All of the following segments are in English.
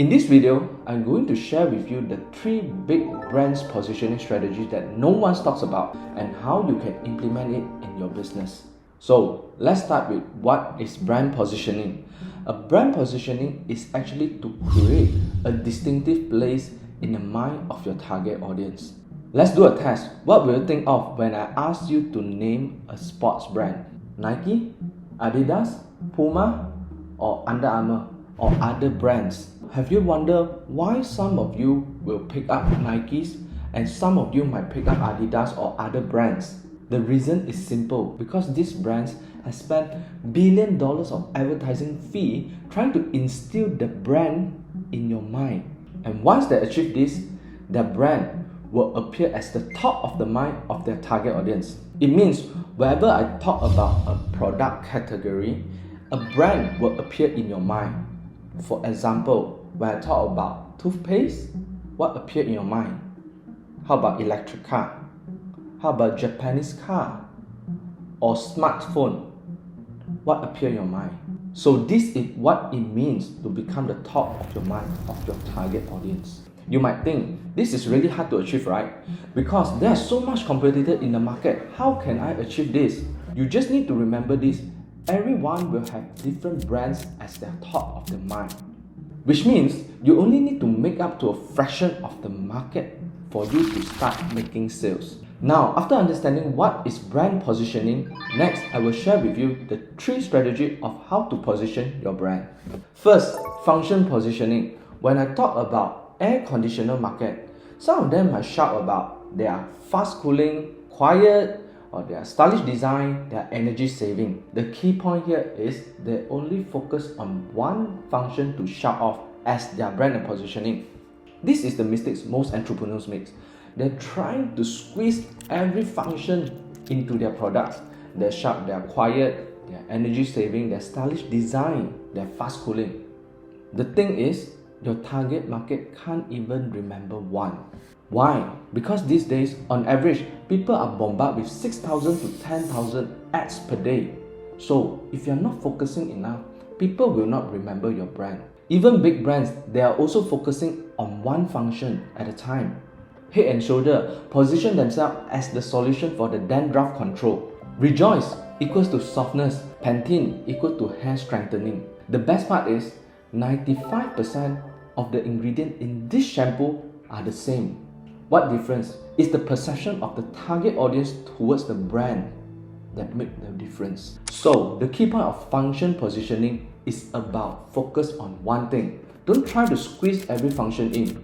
In this video, I'm going to share with you the 3 big brands positioning strategies that no one talks about and how you can implement it in your business. So let's start with what is brand positioning. A brand positioning is actually to create a distinctive place in the mind of your target audience. Let's do a test. What will you think of when I ask you to name a sports brand? Nike, Adidas, Puma, or Under Armour, or other brands? Have you wondered why some of you will pick up Nikes and some of you might pick up Adidas or other brands? The reason is simple, because these brands have spent $billions of advertising fee trying to instill the brand in your mind. And once they achieve this, their brand will appear as the top of the mind of their target audience. It means wherever I talk about a product category, a brand will appear in your mind. For example, when I talk about toothpaste, what appear in your mind? How about electric car? How about Japanese car? Or smartphone? What appear in your mind? So this is what it means to become the top of your mind of your target audience. You might think this is really hard to achieve, right? Because there are so much competitors in the market. How can I achieve this? You just need to remember this. Everyone will have different brands as their top of the mind, which means you only need to make up to a fraction of the market for you to start making sales. Now, after understanding what is brand positioning, next I will share with you the 3 strategies of how to position your brand. First, function positioning. When I talk about air conditioner market, some of them might shout about their fast cooling, quiet, or their stylish design, their energy saving. The key point here is they only focus on one function to shout off as their brand and positioning. This is the mistakes most entrepreneurs make. They're trying to squeeze every function into their products. They shout their quiet, their energy saving, their stylish design, their fast cooling. The thing is, your target market can't even remember one. Why? Because these days, on average, people are bombarded with 6,000 to 10,000 ads per day. So, if you're not focusing enough, people will not remember your brand. Even big brands, they are also focusing on one function at a time. Head and Shoulder position themselves as the solution for the dandruff control. Rejoice equals to softness. Pantene equals to hair strengthening. The best part is 95% of the ingredients in this shampoo are the same. What difference is the perception of the target audience towards the brand that make the difference. So the key point of function positioning is about focus on one thing. Don't try to squeeze every function in.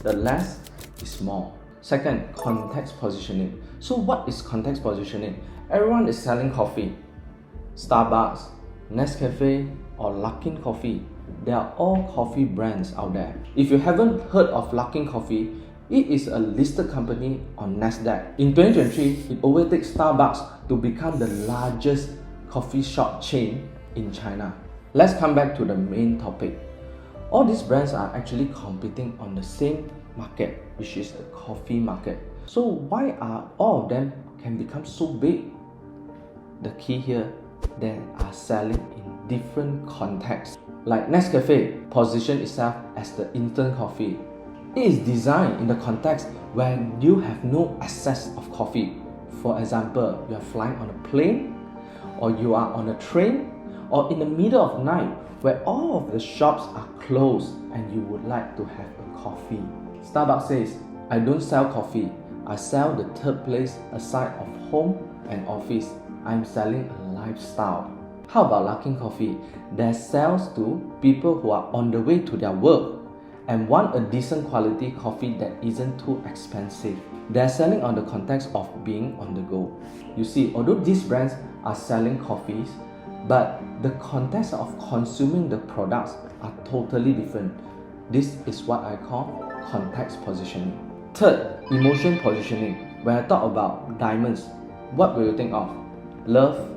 The less is more. Second, context positioning. So what is context positioning? Everyone is selling coffee. Starbucks, Nescafe, or Luckin Coffee. They are all coffee brands out there. If you haven't heard of Luckin Coffee, it is a listed company on Nasdaq. In 2023, it overtakes Starbucks to become the largest coffee shop chain in China. Let's come back to the main topic. All these brands are actually competing on the same market, which is the coffee market. So why are all of them can become so big? The key here, they are selling in different contexts. Like Nescafe position itself as the instant coffee. It is designed in the context when you have no access of coffee. For example, you are flying on a plane, or you are on a train, or in the middle of night where all of the shops are closed and you would like to have a coffee. Starbucks says, I don't sell coffee. I sell the third place aside of home and office. I'm selling a lifestyle. How about Luckin Coffee? They sells to people who are on the way to their work and want a decent quality coffee that isn't too expensive. They're selling on the context of being on the go. You see, although these brands are selling coffees, but the context of consuming the products are totally different. This is what I call context positioning. Third, emotion positioning. When I talk about diamonds, what will you think of? Love,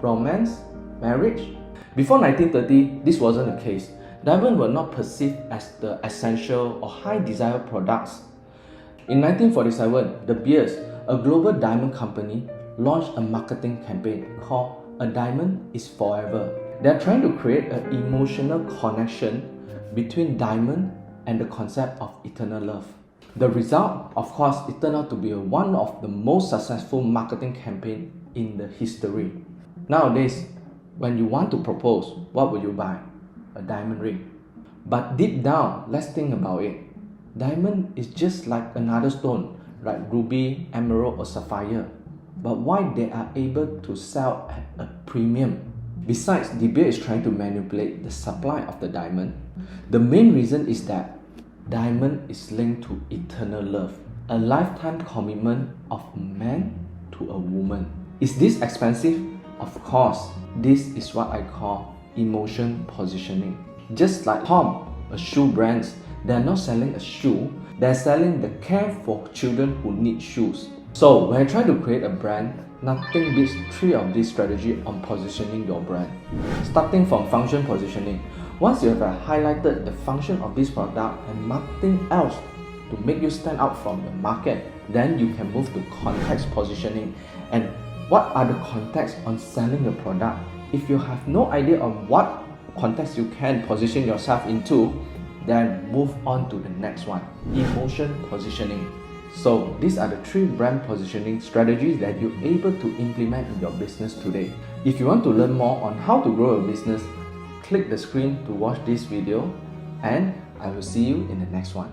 romance, marriage? Before 1930, this wasn't the case. Diamonds were not perceived as the essential or high desire products. In 1947, De Beers, a global diamond company, launched a marketing campaign called A Diamond is Forever. They're trying to create an emotional connection between diamond and the concept of eternal love. The result, of course, it turned out to be one of the most successful marketing campaign in the history. Nowadays, when you want to propose, what will you buy? A diamond ring. But deep down, let's think about it. Diamond is just like another stone, like ruby, emerald or sapphire. But why they are able to sell at a premium? Besides, De Beer is trying to manipulate the supply of the diamond. The main reason is that diamond is linked to eternal love, a lifetime commitment of a man to a woman. Is this expensive? Of course, this is what I call emotion positioning. Just like Tom, a shoe brand, they are not selling a shoe, they are selling the care for children who need shoes. So when I try to create a brand, nothing beats 3 of these strategies on positioning your brand. Starting from function positioning. Once you have highlighted the function of this product and nothing else to make you stand out from the market, then you can move to context positioning. And what are the contexts on selling your product? If you have no idea on what context you can position yourself into, then move on to the next one, emotion positioning. So these are the 3 brand positioning strategies that you're able to implement in your business today. If you want to learn more on how to grow your business, click the screen to watch this video, and I will see you in the next one.